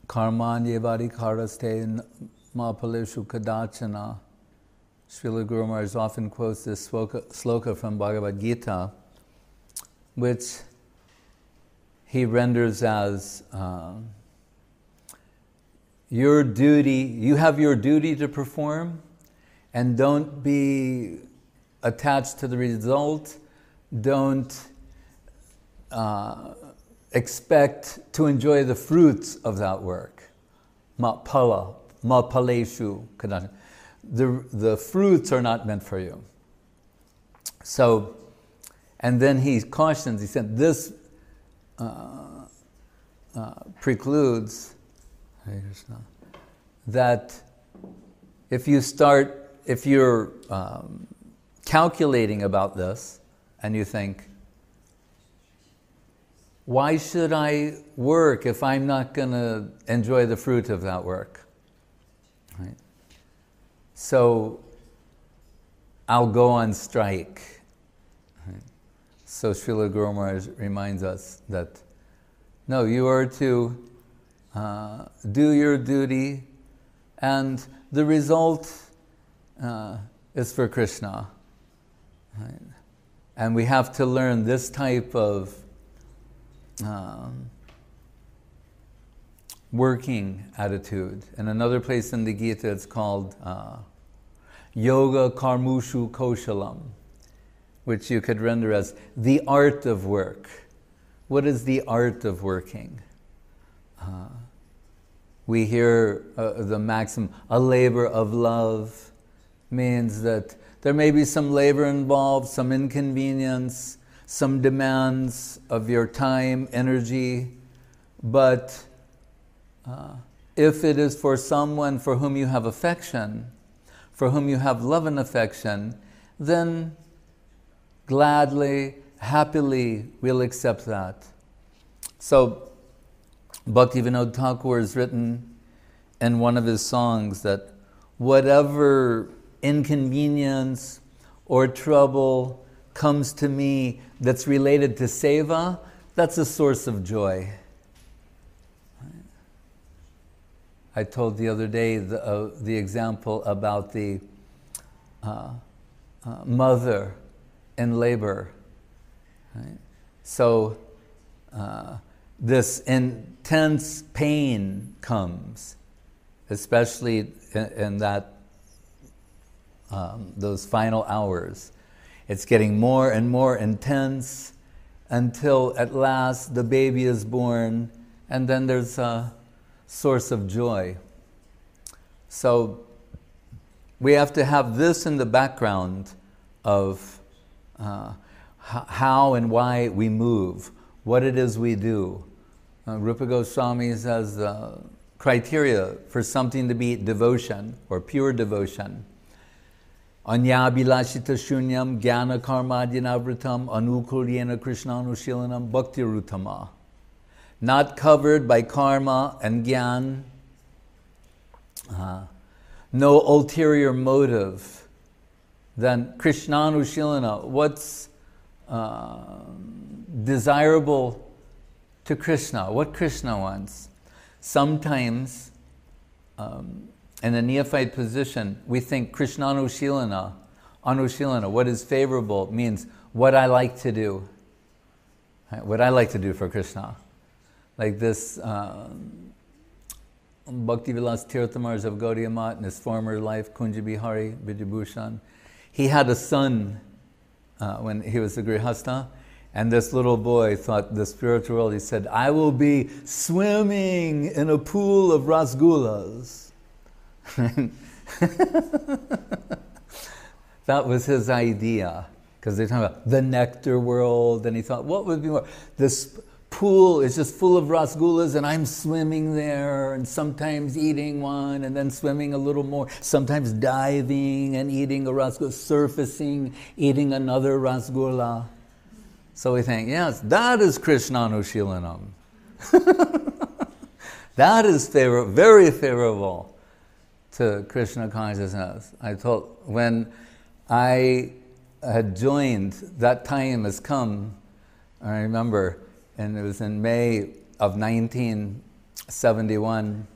Karmanyevadi karaste mapaleshu kadachana. Srila Guru Maharaj often quotes this sloka from Bhagavad Gita, which he renders as your duty, you have your duty to perform, and don't be attached to the result. Don't expect to enjoy the fruits of that work. Mapala, mapaleshu kadachana. The fruits are not meant for you. So, and then he cautions, he said, this precludes that if you're calculating about this and you think, why should I work if I'm not going to enjoy the fruit of that work? Right? So I'll go on strike. Right? So Srila Guru Maharaj reminds us that no, you are to do your duty, and the result is for Krishna. Right? And we have to learn this type of working attitude. In another place in the Gita, it's called Yoga Karmushu Koshalam, which you could render as the art of work. What is the art of working? We hear the maxim, a labor of love, means that there may be some labor involved, some inconvenience, some demands of your time, energy, but if it is for someone for whom you have affection, for whom you have love and affection, then gladly, happily we'll accept that. So Bhaktivinoda Thakur has written in one of his songs that whatever inconvenience or trouble comes to me that's related to seva, that's a source of joy. I told the other day the example about the mother in labor. Right? So this intense pain comes, especially in that those final hours. It's getting more and more intense until at last the baby is born, and then there's a source of joy. So we have to have this in the background of how and why we move, what it is we do. Rupa Goswami says the criteria for something to be devotion or pure devotion. Anyabhilashita shunyam jnana karmadyanavritam anukulyena krishnanushilanam bhaktirutama. Not covered by karma and gyan, no ulterior motive, then krishnanushalana, what's desirable to Krishna, what Krishna wants. Sometimes in a neophyte position, we think krishnanushalana, anushilana, what is favorable means what I like to do. Right? What I like to do for Krishna. Like this Bhaktivilas Tirthamars of Gaudiya Math in his former life, Kunja Bihari Vidyabhushan, he had a son when he was a Grihastha, and this little boy thought the spiritual world, he said, I will be swimming in a pool of rasgullas. That was his idea, because they talk about the nectar world, and he thought, what would be more? This pool is just full of rasgullas and I'm swimming there and sometimes eating one and then swimming a little more, sometimes diving and eating a rasgulla, surfacing, eating another rasgulla. So we think, yes, that is krishnanushilanam. That is very favorable to Krishna consciousness. I told, when I had joined, that time has come, I remember, and it was in May of 19 71.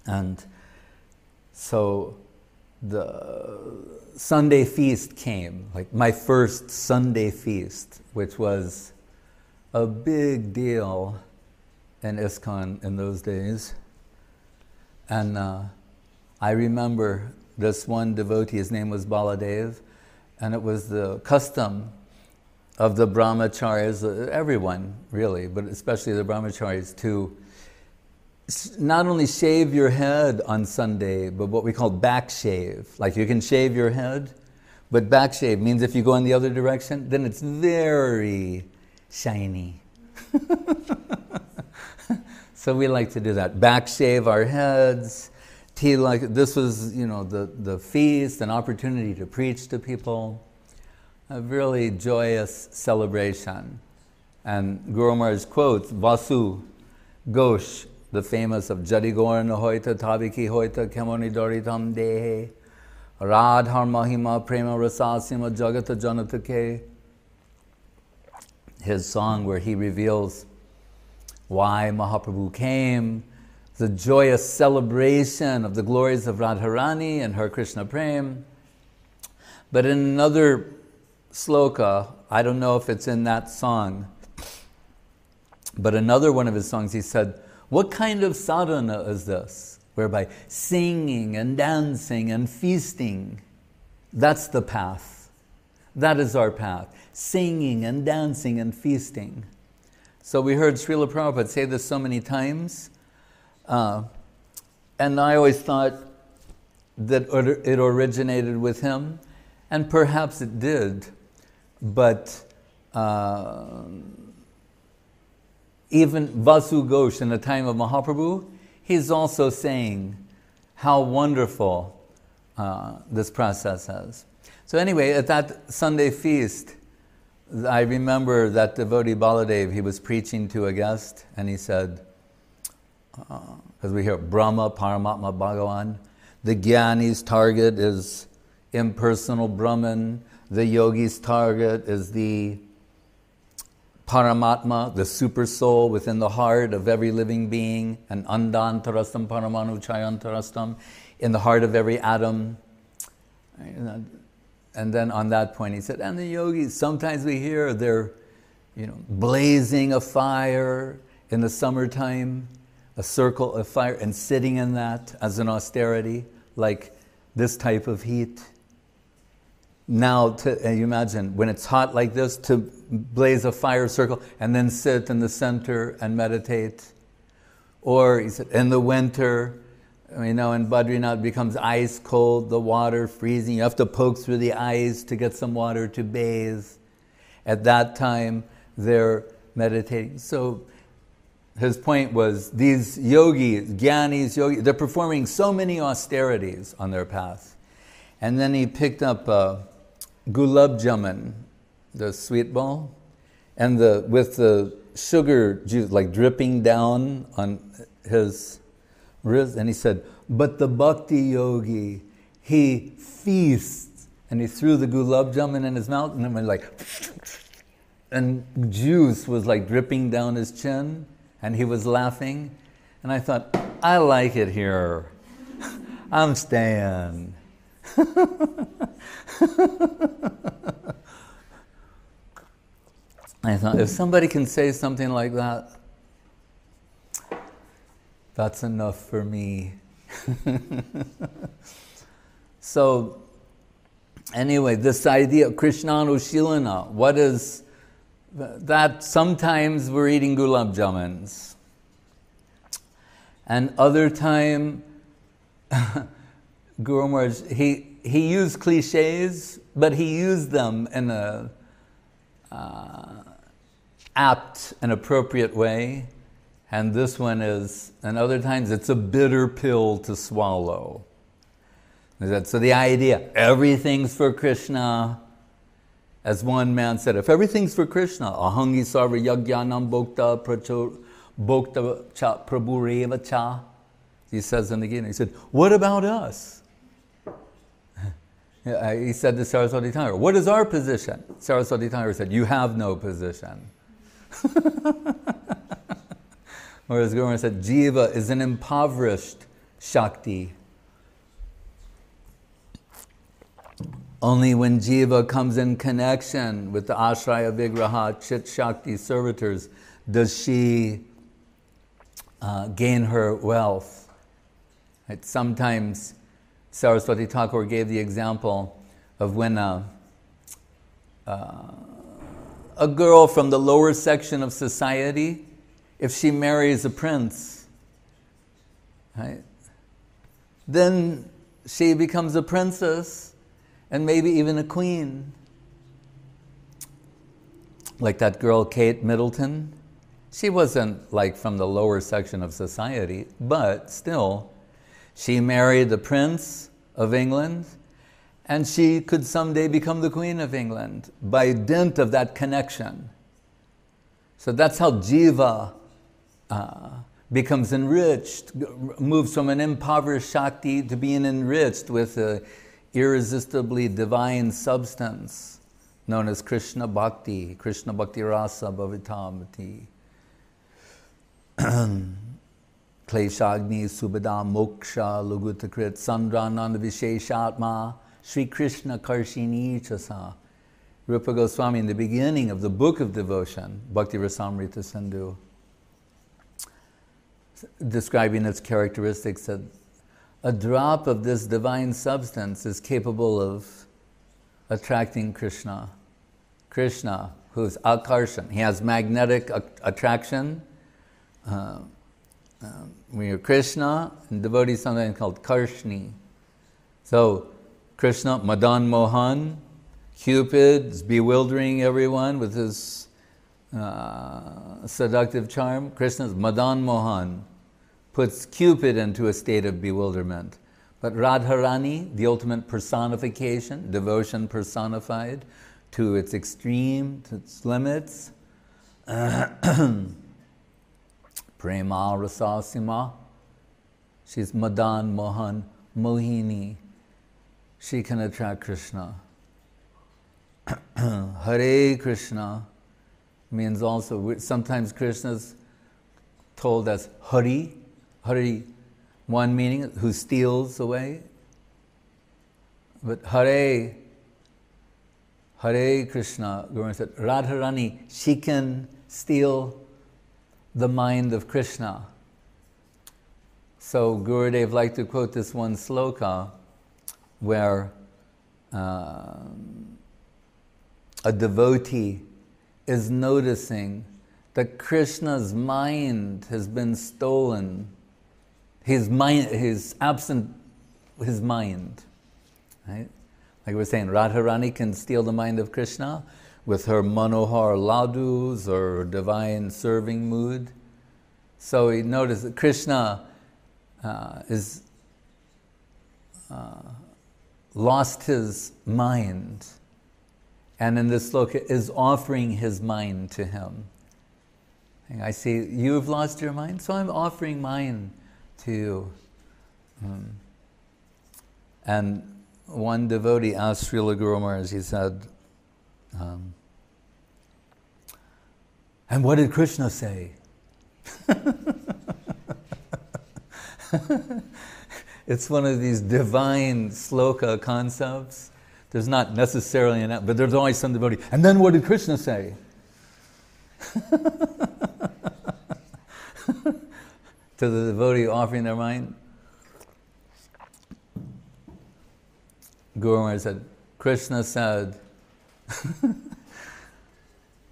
And so the Sunday feast came, like my first Sunday feast, which was a big deal in ISKCON in those days. And I remember this one devotee, his name was Baladev, and it was the custom of the brahmacharis, everyone really, but especially the brahmacharis, to not only shave your head on Sunday, but what we call back shave. Like you can shave your head, but back shave means if you go in the other direction, then it's very shiny. So we like to do that. Back shave our heads. This was, the feast, an opportunity to preach to people. A really joyous celebration. And Guru Maharaj quotes Vasu Ghosh, the famous of Jadi Gorna Hoita Tabiki Hoita Kemoni Doritam Dehe Radhar Mahima Prema Rasasima Jagata Janatake. His song where he reveals why Mahaprabhu came, the joyous celebration of the glories of Radharani and her Krishna Prem. But in another sloka, I don't know if it's in that song, but another one of his songs he said, what kind of sadhana is this? Whereby singing and dancing and feasting, that's the path. That is our path. Singing and dancing and feasting. So we heard Srila Prabhupada say this so many times, and I always thought that it originated with him, and perhaps it did, but even Vasu Ghosh in the time of Mahaprabhu, he's also saying how wonderful this process is. So anyway, at that Sunday feast, I remember that devotee Baladev, he was preaching to a guest, and he said, because we hear Brahma, Paramatma, Bhagavan, the Jnani's target is impersonal Brahman, the yogi's target is the Paramatma, the super soul within the heart of every living being, and Andantarastam Paramanu Chayantarastam, in the heart of every atom. And then on that point he said, and the yogis, sometimes we hear they're blazing a fire in the summertime, a circle of fire, and sitting in that as an austerity, like this type of heat. Now, you imagine, when it's hot like this, to blaze a fire circle and then sit in the center and meditate. Or, he said, in the winter, in Badrinath it becomes ice cold, the water freezing. You have to poke through the ice to get some water to bathe. At that time, they're meditating. So, his point was, these yogis, jnanis, they're performing so many austerities on their path. And then he picked up gulab jamun, the sweet ball, and with the sugar juice like dripping down on his wrist, and he said, but the bhakti yogi, he feasts, and he threw the gulab jamun in his mouth, and then went and juice was like dripping down his chin, and he was laughing, and I thought, I like it here. I'm staying. I thought, if somebody can say something like that, that's enough for me. So, anyway, this idea of Krishnanushalana, what is that? Sometimes we're eating gulab jamuns, and other time, Guru Maharaj, he used cliches, but he used them in a apt and appropriate way. And this one is, and other times it's a bitter pill to swallow. So the idea, everything's for Krishna. As one man said, if everything's for Krishna, ahangi sarva yagyanam bhokta bhokta cha prabhureva cha. He says in the Gita, he said, what about us? He said to Saraswati Thakur, what is our position? Saraswati Thakur said, you have no position. Or as Guru Maharaj said, Jiva is an impoverished Shakti. Only when Jiva comes in connection with the Ashraya Vigraha, Chit Shakti servitors, does she gain her wealth. Right? Sometimes Saraswati Thakur gave the example of when a girl from the lower section of society, if she marries a prince, right, then she becomes a princess and maybe even a queen. Like that girl Kate Middleton. She wasn't like from the lower section of society, but still, she married the Prince of England, and she could someday become the Queen of England by dint of that connection. So that's how Jiva becomes enriched, moves from an impoverished Shakti to being enriched with an irresistibly divine substance known as Krishna Bhakti Rasa Bhavitamati. Kleshagni Subhada Moksha Lugutakrit Sandrananda Visheshatma Sri Krishna Karshini Chasa. Rupa Goswami, in the beginning of the book of devotion, Bhakti Rasamrita Sindhu, describing its characteristics, said, a drop of this divine substance is capable of attracting Krishna. Krishna, who's Akarshan, he has magnetic attraction. When you're Krishna, and devotees sometimes called Karshni. So, Krishna, Madan Mohan, Cupid is bewildering everyone with his seductive charm. Krishna's Madan Mohan puts Cupid into a state of bewilderment. But Radharani, the ultimate personification, devotion personified to its extreme, to its limits, Prema Rasasima, she's Madan Mohan Mohini. She can attract Krishna. Hare Krishna means also, sometimes Krishna's told as Hari. Hari, one meaning, who steals away. But Hare Krishna, Guru said, Radharani, she can steal the mind of Krishna. So Gurudev liked to quote this one sloka where a devotee is noticing that Krishna's mind has been stolen. His mind, his mind. Right? Like we're saying, Radharani can steal the mind of Krishna with her manohar ladus or divine serving mood. So he noticed that Krishna is lost his mind, and in this sloka is offering his mind to him. And I see you've lost your mind, so I'm offering mine to you. And one devotee asked Srila Guru Maharaj, he said, and what did Krishna say? It's one of these divine sloka concepts. There's not necessarily an, but there's always some devotee. And then what did Krishna say? To the devotee offering their mind, Guru Maharaj said, Krishna said,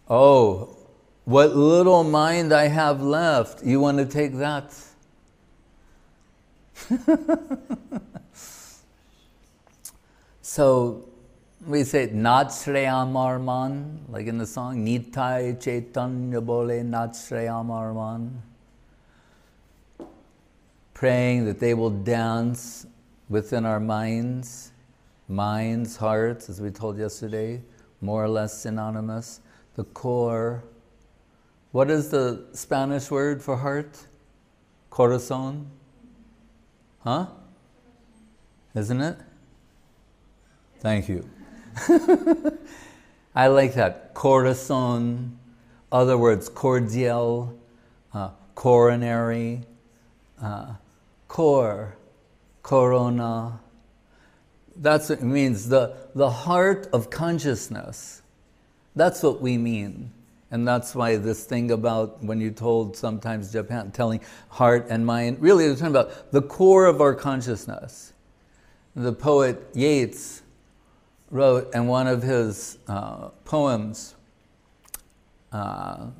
oh, what little mind I have left, you want to take that? So we say, Nat Shreyamar Man, like in the song, Nitai Chaitanya Bole Nat Shreyamar Man. Praying that they will dance within our minds, hearts, as we told yesterday, more or less synonymous. The core. What is the Spanish word for heart? Corazón? Huh? Isn't it? Thank you. I like that. Corazón. Other words, cordial. coronary, core, corona. That's what it means, the heart of consciousness. That's what we mean. And that's why this thing about when you told sometimes Japan, telling heart and mind, really they're talking about the core of our consciousness. The poet Yeats wrote in one of his poems that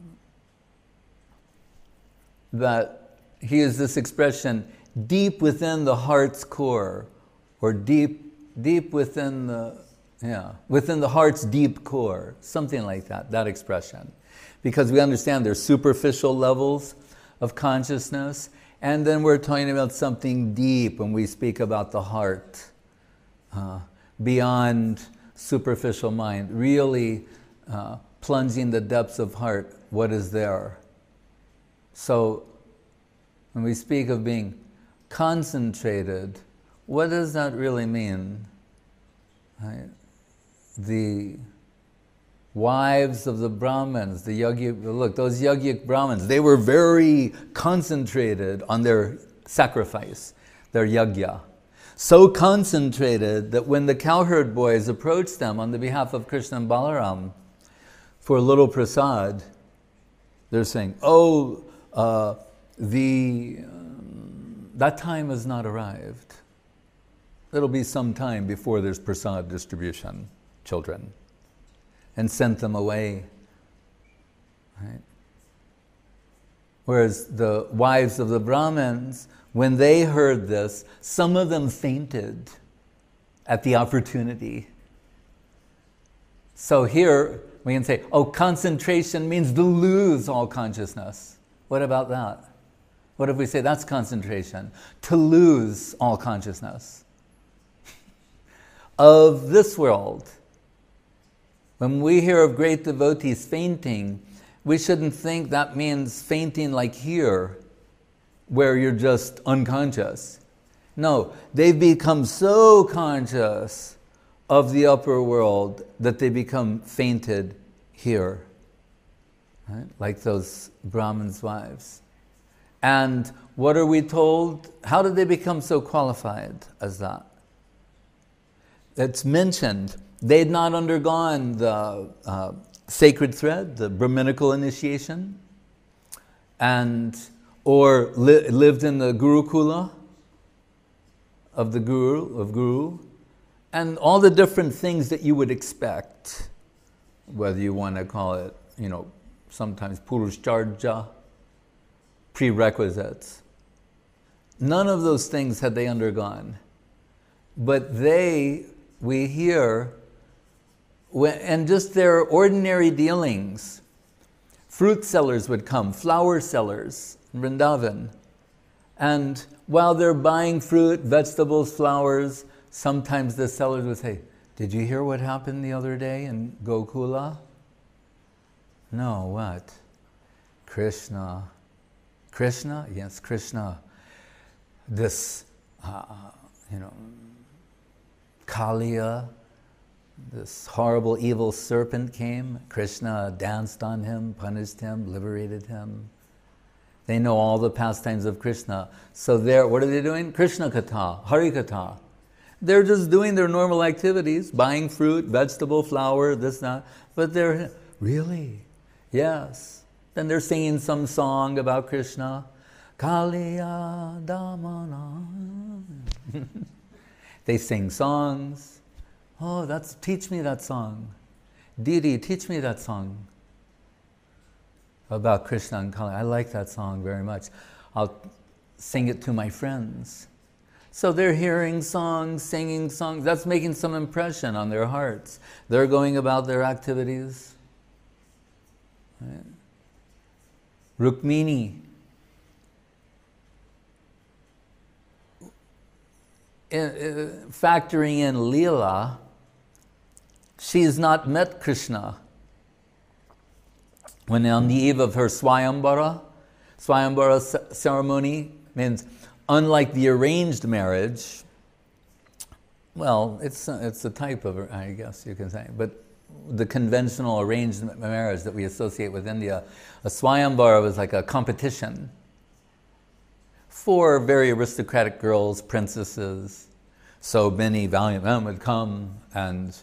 he used this expression, deep within the heart's core, or deep within the heart's deep core, something like that expression. Because we understand there's superficial levels of consciousness, and then we're talking about something deep when we speak about the heart, beyond superficial mind, really plunging the depths of heart, what is there. So when we speak of being concentrated, what does that really mean? Right? The wives of the Brahmins, the those Yajnik Brahmins, they were very concentrated on their sacrifice, their yajna. So concentrated that when the cowherd boys approached them on the behalf of Krishna and Balaram for a little prasad, they're saying, that time has not arrived. It'll be some time before there's prasad distribution, children. And sent them away. Right? Whereas the wives of the Brahmins, when they heard this, some of them fainted at the opportunity. So here we can say, concentration means to lose all consciousness. What about that? What if we say that's concentration? To lose all consciousness of this world. When we hear of great devotees fainting, we shouldn't think that means fainting like here, where you're just unconscious. No, they've become so conscious of the upper world that they become fainted here, right? Like those Brahmins' wives. And what are we told? How did they become so qualified as that? It's mentioned. They'd not undergone the sacred thread, the Brahminical initiation, or lived in the Gurukula of the Guru, and all the different things that you would expect, whether you want to call it, sometimes Purushcharya, prerequisites. None of those things had they undergone. But we hear, and just their ordinary dealings. Fruit sellers would come, flower sellers in Vrindavan. And while they're buying fruit, vegetables, flowers, sometimes the sellers would say, "Did you hear what happened the other day in Gokula?" "No, what?" "Krishna." "Krishna?" "Yes, Krishna." This, Kaliya, this horrible evil serpent came. Krishna danced on him, punished him, liberated him. They know all the pastimes of Krishna. So what are they doing? Krishna Katha, Hari Katha. They're just doing their normal activities, buying fruit, vegetable, flower, this, that. But they're, really? Yes. Then they're singing some song about Krishna. Kaliya Damana. They sing songs. Teach me that song. Didi, teach me that song about Krishna and Kali. I like that song very much. I'll sing it to my friends. So they're hearing songs, singing songs. That's making some impression on their hearts. They're going about their activities. Right? Rukmini. Factoring in Leela, she has not met Krishna. When on the eve of her Swayambara ceremony means, unlike the arranged marriage, well, it's a type of, I guess you can say, but the conventional arranged marriage that we associate with India. A Swayamvara was like a competition for very aristocratic girls, princesses. So many valiant men would come and,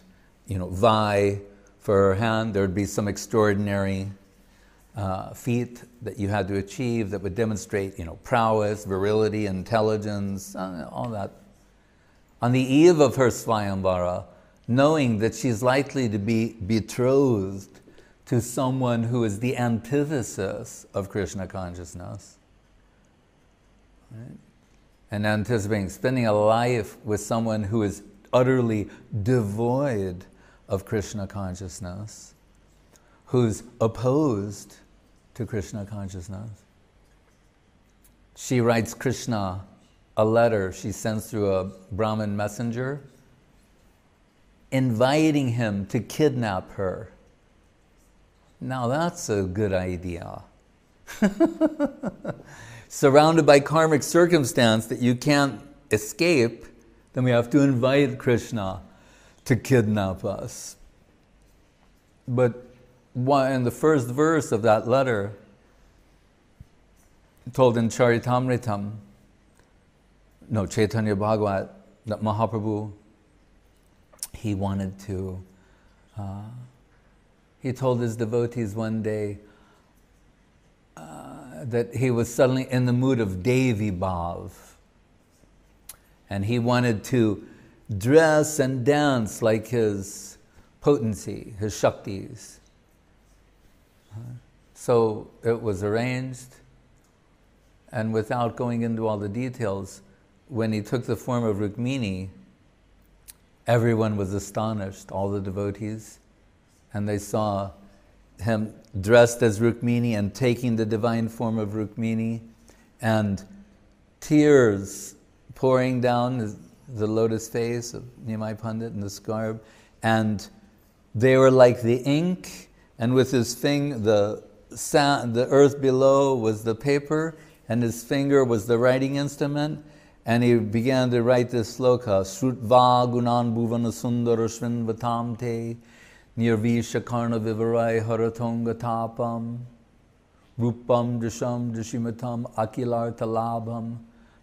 vie for her hand. There would be some extraordinary feat that you had to achieve that would demonstrate, prowess, virility, intelligence, all that. On the eve of her Swayamvara, knowing that she's likely to be betrothed to someone who is the antithesis of Krishna consciousness, right? And anticipating spending a life with someone who is utterly devoid of Krishna consciousness, who's opposed to Krishna consciousness. She writes Krishna a letter she sends through a Brahmin messenger, inviting him to kidnap her. Now that's a good idea. Surrounded by karmic circumstance that you can't escape, then we have to invite Krishna to kidnap us. But in the first verse of that letter, told in Charitamritam, Chaitanya Bhagavat, that Mahaprabhu, he wanted to, he told his devotees one day that he was suddenly in the mood of Devi Bhav. And he wanted to dress and dance like his potency, his Shaktis. So it was arranged, and without going into all the details, when he took the form of Rukmini, everyone was astonished, all the devotees, and they saw him dressed as Rukmini and taking the divine form of Rukmini, and tears pouring down the lotus face of Nimai Pandit in this garb, and they were like the ink, and with his finger, the earth below was the paper, and his finger was the writing instrument, and he began to write this sloka, Shrutva gunan bhuvana sundara shrinvatam te, nirvisha karna vivarai haratonga tapam, rupam drisham drishimatam akilarta labham,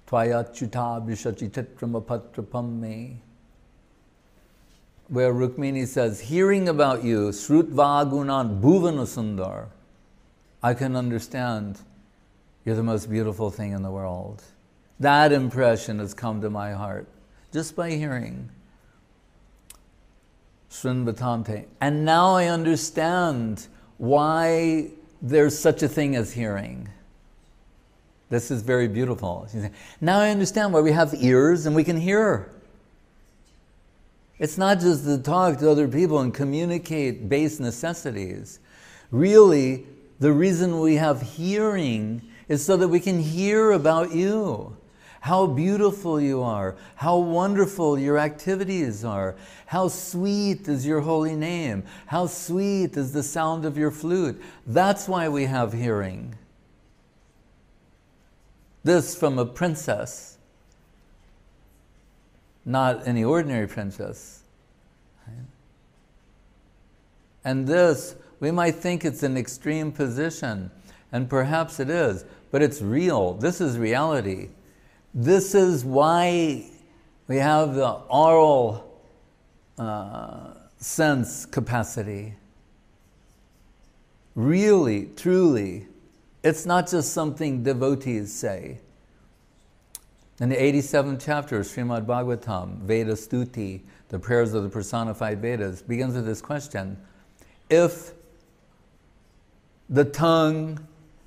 tvayachyuta vishachititram apatrapam me. Where Rukmini says, hearing about you, Shrutva gunan bhuvana sundar, I can understand you're the most beautiful thing in the world. That impression has come to my heart just by hearing Srinvatante. And now I understand why there's such a thing as hearing. This is very beautiful. Now I understand why we have ears and we can hear. It's not just to talk to other people and communicate base necessities. Really, the reason we have hearing is so that we can hear about you. How beautiful you are, how wonderful your activities are, how sweet is your holy name, how sweet is the sound of your flute. That's why we have hearing. This from a princess, not any ordinary princess. And this, we might think it's an extreme position, and perhaps it is, but it's real. This is reality. This is why we have the oral sense capacity. Really, truly, it's not just something devotees say. In the 87th chapter of Srimad Bhagavatam, Veda Stuti, the prayers of the personified Vedas, begins with this question. If the tongue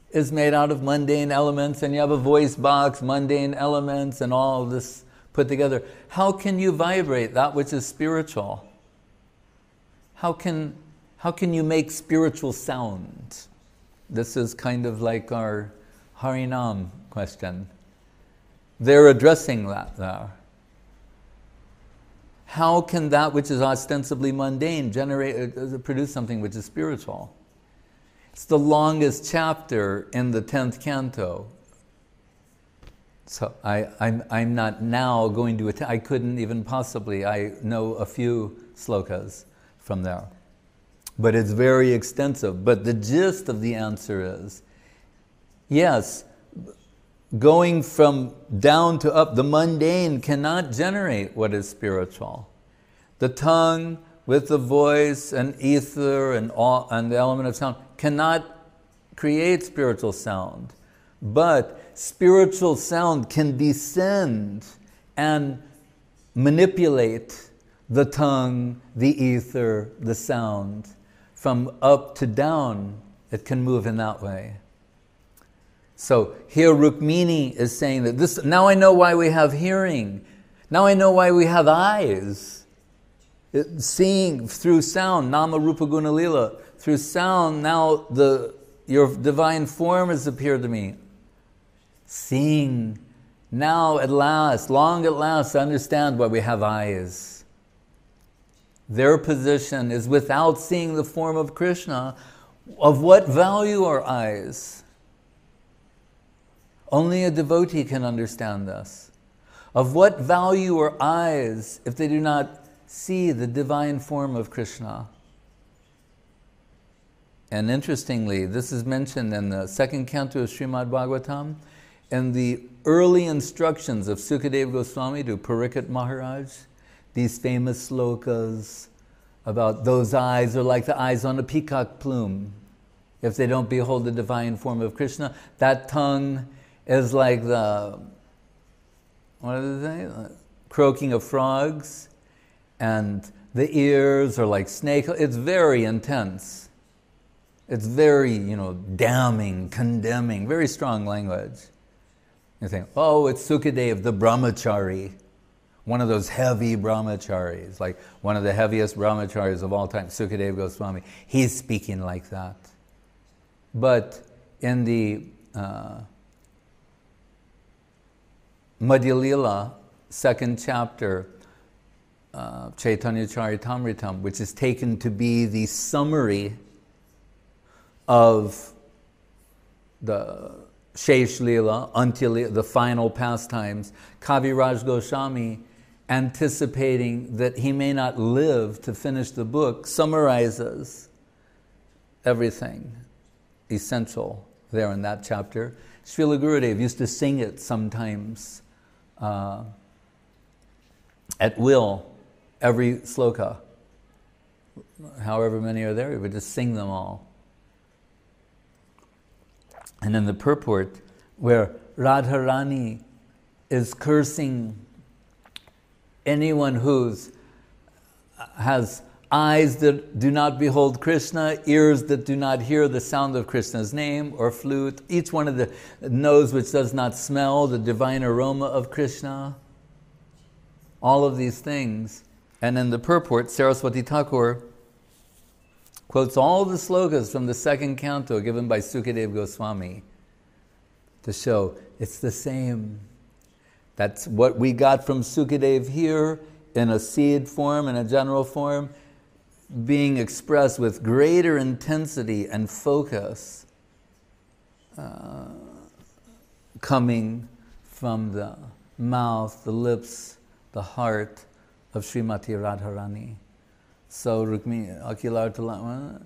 is made out of mundane elements, and you have a voice box, mundane elements, and all this put together, how can you vibrate that which is spiritual? How can you make spiritual sound? This is kind of like our Harinam question. They're addressing that there. How can that which is ostensibly mundane produce something which is spiritual? It's the longest chapter in the 10th canto. So I'm not now going to I couldn't even possibly, I know a few slokas from there. but it's very extensive. But the gist of the answer is, yes, going from down to up, the mundane cannot generate what is spiritual. The tongue with the voice and ether and the element of sound cannot create spiritual sound. But spiritual sound can descend and manipulate the tongue, the ether, the sound. From up to down, it can move in that way. So here Rukmini is saying that this, now I know why we have hearing. Now I know why we have eyes. Seeing through sound, Nama Rupa Guna Lila. Through sound, now your divine form has appeared to me. Seeing, now at last, long at last, I understand why we have eyes. Their position is without seeing the form of Krishna. Of what value are eyes? Only a devotee can understand this. Of what value are eyes if they do not see the divine form of Krishna? And interestingly, this is mentioned in the second canto of Srimad Bhagavatam, in the early instructions of Sukadeva Goswami to Parikshit Maharaj, these famous slokas about those eyes are like the eyes on a peacock plume. If they don't behold the divine form of Krishna, that tongue is like the, what do they say? Croaking of frogs, and the ears are like snake. It's very intense. It's very, damning, condemning, very strong language. You think, oh, it's Sukadeva, the brahmachari, one of those heavy brahmacharis, like one of the heaviest brahmacharis of all time, Sukadeva Goswami. He's speaking like that. But in the Madhya Lila, second chapter, Chaitanya Charitamritam, which is taken to be the summary of the Shesh Lila, until the final pastimes, Kaviraj Goswami, anticipating that he may not live to finish the book, summarizes everything essential there in that chapter. Srila Gurudev used to sing it sometimes at will, every sloka. However many are there, he would just sing them all. And in the purport, where Radharani is cursing anyone who has eyes that do not behold Krishna, ears that do not hear the sound of Krishna's name or flute, each one of the nose which does not smell the divine aroma of Krishna, all of these things. And in the purport, Saraswati Thakur quotes all the slokas from the second canto given by Sukadeva Goswami to show it's the same. That's what we got from Sukadeva here in a seed form, in a general form, being expressed with greater intensity and focus coming from the mouth, the lips, the heart of Srimati Radharani. So Rukmini, Akilar Talama,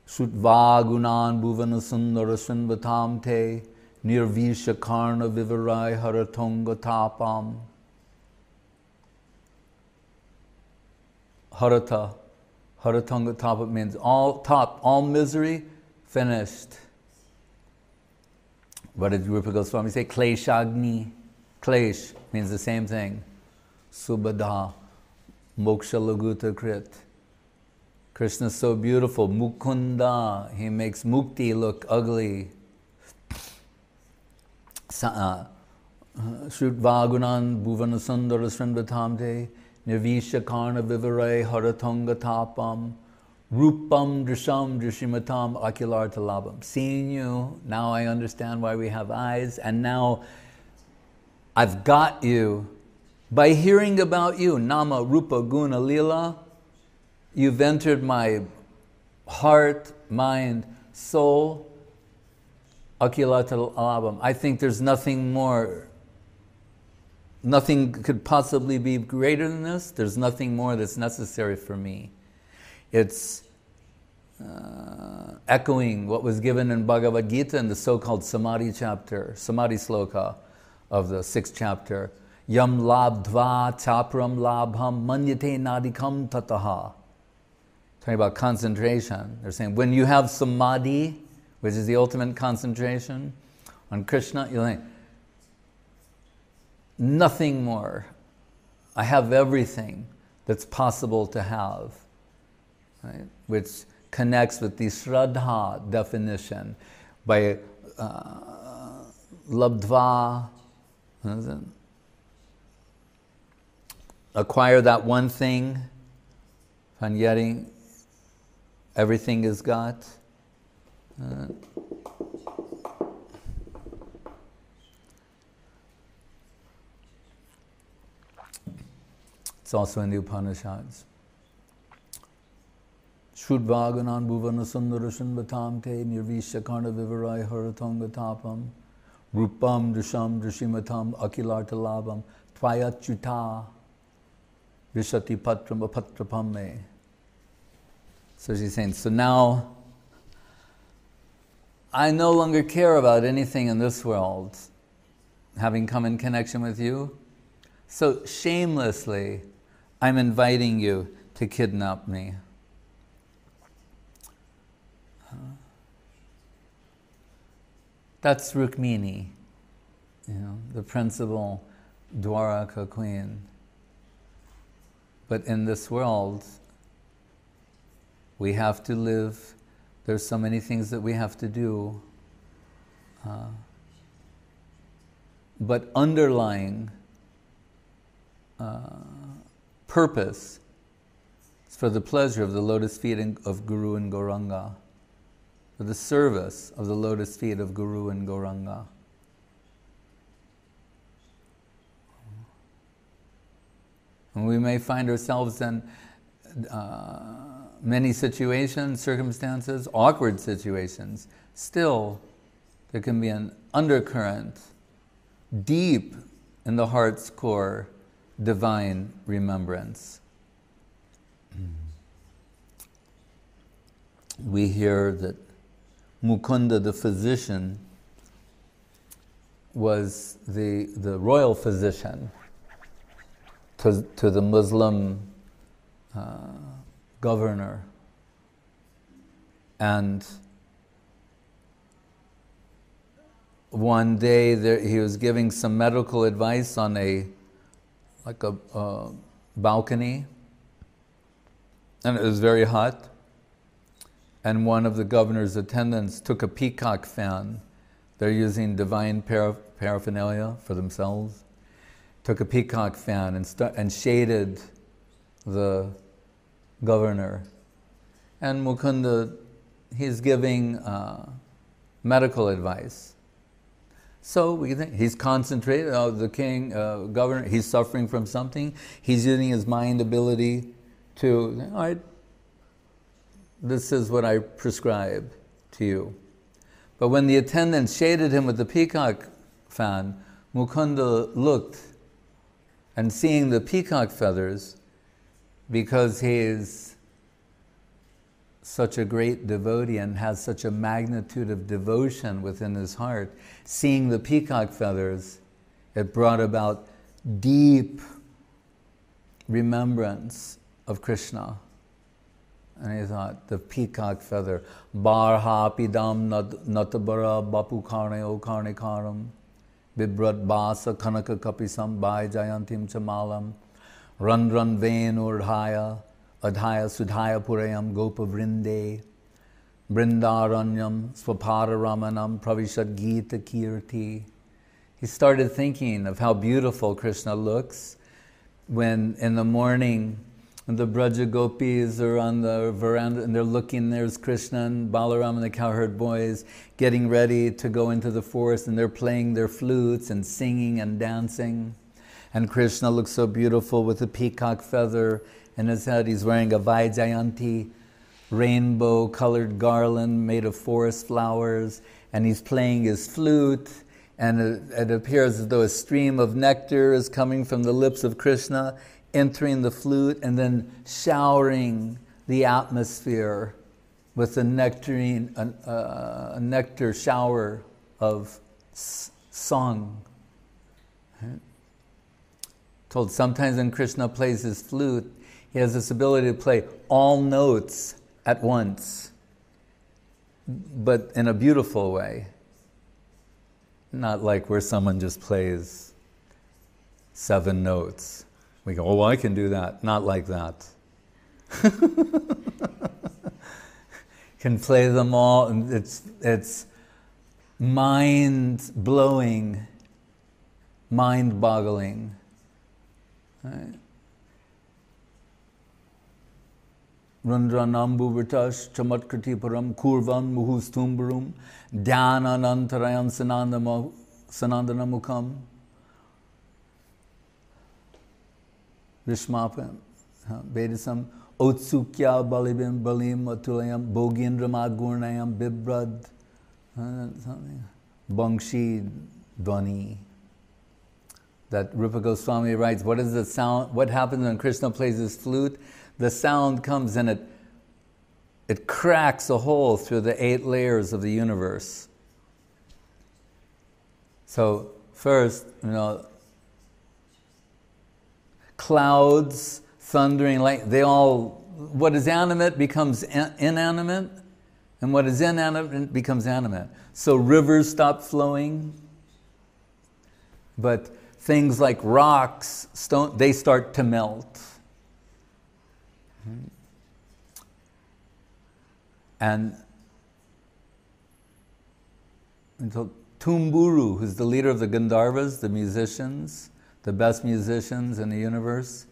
Shutva Gunan Bhuvana Sundara Srinvatam Te Nirvisha Karna Vivarai Haratonga Tapam. Harata, Haratonga Tapam means all misery, finished. What did Rupa Goswami say? Kleshagni. Klesh means the same thing. Subhadha, Moksha Laguta Krit. Krishna is so beautiful. Mukunda, he makes mukti look ugly. Shrutvagunan Bhuvana Sundara Srinvatamte Nirvisha Karna Vivarai Haratonga Tapam Rupam Drisham Drishimatam Akilar Talabam. Seeing you, now I understand why we have eyes, and now I've got you. By hearing about you, Nama Rupa Guna Lila, you've entered my heart, mind, soul. Akilat alabam. I think there's nothing more nothing could possibly be greater than this. There's nothing more that's necessary for me. It's echoing what was given in Bhagavad Gita in the so-called Samadhi chapter, Samadhi sloka of the 6th chapter. Yam labdva chapram labham manyate nadikam tataha. Talking about concentration. They're saying when you have samadhi, which is the ultimate concentration on Krishna, you'll think, nothing more. I have everything that's possible to have, right? Which connects with the Shraddha definition by labdva, acquire that one thing, and getting everything is got. It's also in the Upanishads. Shrudvaganan bhuvana sundarashan batam te nirvisha karna vivarai haratonga tapam rupam drisham drishimatam akilarta labam tvayachyuta vishati patram apatrapam me. So she's saying, so now I no longer care about anything in this world, having come in connection with you. So shamelessly, I'm inviting you to kidnap me. That's Rukmini, the principal Dwaraka queen. But in this world, we have to live. There's so many things that we have to do. But underlying purpose is for the pleasure of the lotus feet of Guru and Gauranga, for the service of the lotus feet of Guru and Gauranga. And we may find ourselves in many situations, circumstances, awkward situations. Still, there can be an undercurrent, deep in the heart's core, divine remembrance. We hear that Mukunda, the physician, was the royal physician to the Muslim governor. And one day he was giving some medical advice on a balcony, and it was very hot. And one of the governor's attendants took a peacock fan. They're using divine paraphernalia for themselves. Took a peacock fan and shaded the governor. And Mukunda, he's giving medical advice. So we think he's concentrated, the king, governor, he's suffering from something. He's using his mind ability to, all right, this is what I prescribe to you. But when the attendant shaded him with the peacock fan, Mukunda looked, and seeing the peacock feathers, because he is such a great devotee and has such a magnitude of devotion within his heart, seeing the peacock feathers, it brought about deep remembrance of Krishna. And he thought, the peacock feather, barha pidam natabara bapu karne o karne karam, bibrat basa kanaka kapisam bai jayantim chamalam, run vain urdhaya, adhaya sudhaya purayam gopa vrinde, brindaranyam swapara ramanam pravishad gita kirti. He started thinking of how beautiful Krishna looks when in the morning the Braja Gopis are on the veranda and they're looking, there's Krishna and Balaram and the cowherd boys getting ready to go into the forest, and they're playing their flutes and singing and dancing. And Krishna looks so beautiful with a peacock feather in his head. He's wearing a Vaijayanti rainbow-colored garland made of forest flowers, and he's playing his flute, and it appears as though a stream of nectar is coming from the lips of Krishna, entering the flute, and then showering the atmosphere with a nectar shower of song. Told sometimes when Krishna plays his flute, he has this ability to play all notes at once, but in a beautiful way. Not like where someone just plays 7 notes. We go, oh, I can do that. Not like that. Can play them all, and it's mind-blowing, mind-boggling. Right? Randranambu Vritash Chamatkriti Param Kurvan Muhustumbarum Dhyananantarayam Sanandanamukam Rishmapam Vedasam Otsukya Balibim Balim Atulayam Bogindramad Gurnayam Bibrad Bangshi Dvani. That Rupa Goswami writes, what is the sound? What happens when Krishna plays his flute? The sound comes and it cracks a hole through the 8 layers of the universe. So first, clouds, thundering, what is animate becomes inanimate, and what is inanimate becomes animate. So rivers stop flowing, but things like rocks, stone, they start to melt. And until Tumburu, who's the leader of the Gandharvas, the musicians, the best musicians in the universe,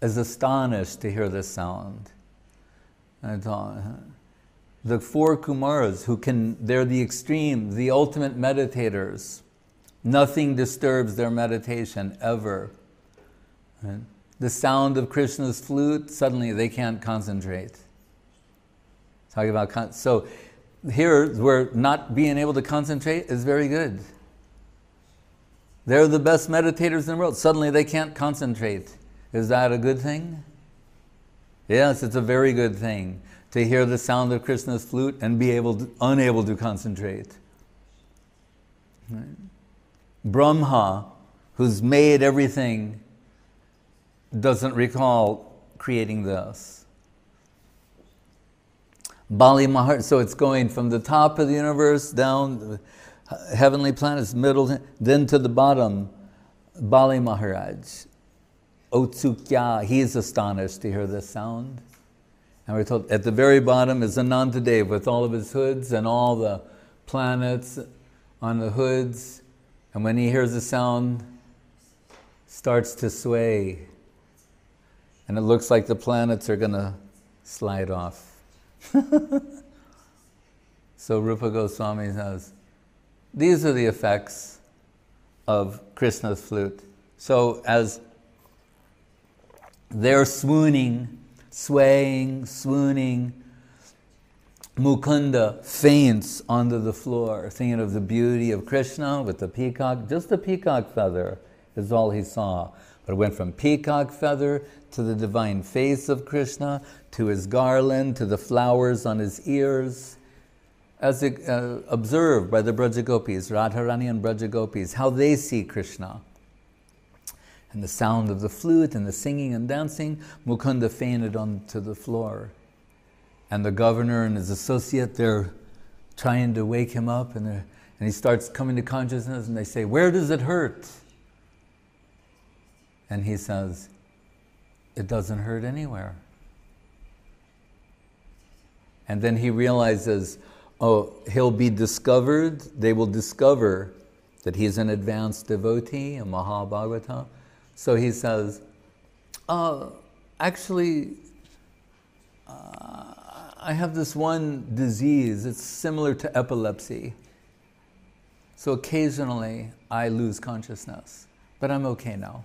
is astonished to hear this sound. And the 4 Kumaras, they're the extreme, the ultimate meditators. Nothing disturbs their meditation ever. Right? The sound of Krishna's flute, suddenly they can't concentrate. Talking about so here, where not being able to concentrate is very good. They're the best meditators in the world. Suddenly they can't concentrate. Is that a good thing? Yes, it's a very good thing to hear the sound of Krishna's flute and be unable to concentrate. Right? Brahma, who's made everything, doesn't recall creating this. Bali Maharaj, so it's going from the top of the universe down, heavenly planets, middle, then to the bottom. Bali Maharaj, Otsukya, he is astonished to hear this sound. And we're told at the very bottom is Anantadev with all of his hoods and all the planets on the hoods. And when he hears the sound, starts to sway. And it looks like the planets are going to slide off. So Rupa Goswami says, these are the effects of Krishna's flute. So as they're swooning, swaying, swooning, Mukunda faints onto the floor, thinking of the beauty of Krishna with the peacock. Just the peacock feather is all he saw. But it went from peacock feather to the divine face of Krishna, to his garland, to the flowers on his ears, as observed by the Brajagopis, Radharani and Brajagopis, how they see Krishna. And the sound of the flute and the singing and dancing, Mukunda fainted onto the floor. And the governor and his associate, they're trying to wake him up, and he starts coming to consciousness, and they say, "Where does it hurt?" And he says, "It doesn't hurt anywhere." And then he realizes, he'll be discovered, they will discover that he's an advanced devotee, a Mahabhagavata. So he says, actually, I have this one disease, it's similar to epilepsy. So occasionally I lose consciousness, but I'm okay now.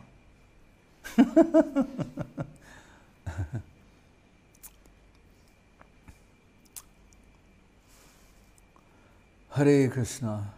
Hare Krishna.